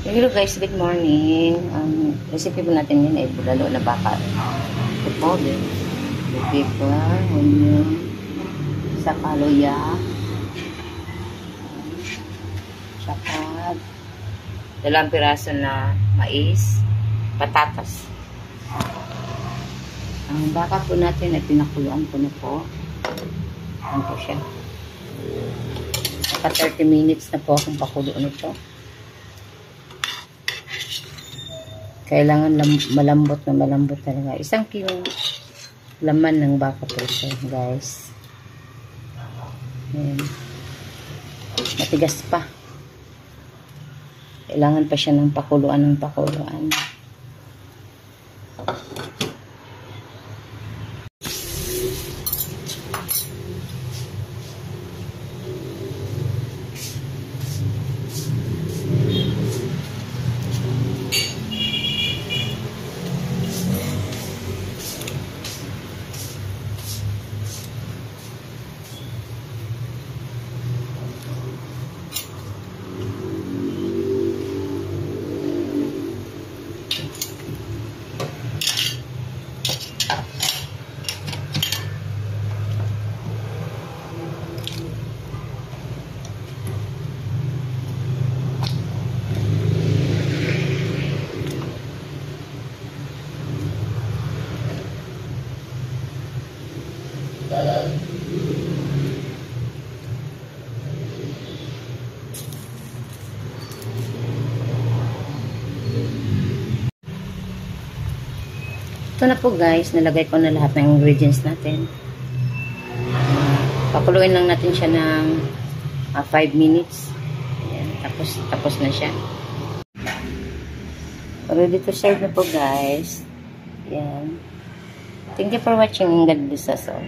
Hello guys, good morning. Recipe po natin yun ay bulalo na baka. Ito po, pepper, onion, saka luya, saka dalawang piraso na mais, patatas. Ang baka po natin ay pinakuluan ko na po. Ano po siya? Saka 30 minutes na po akong pakuluan ito. Kailangan malambot na malambot talaga. 1 kilo laman ng baka po ito, guys. Ayan. Matigas pa. Kailangan pa siya ng pakuluan ng pakuluan. Ito na po guys, nalagay ko na lahat ng ingredients natin. Pakuluin lang natin siya ng 5 minutes. Ayan, tapos na siya. Ready to serve na po guys. Ayan. Thank you for watching. God bless us all.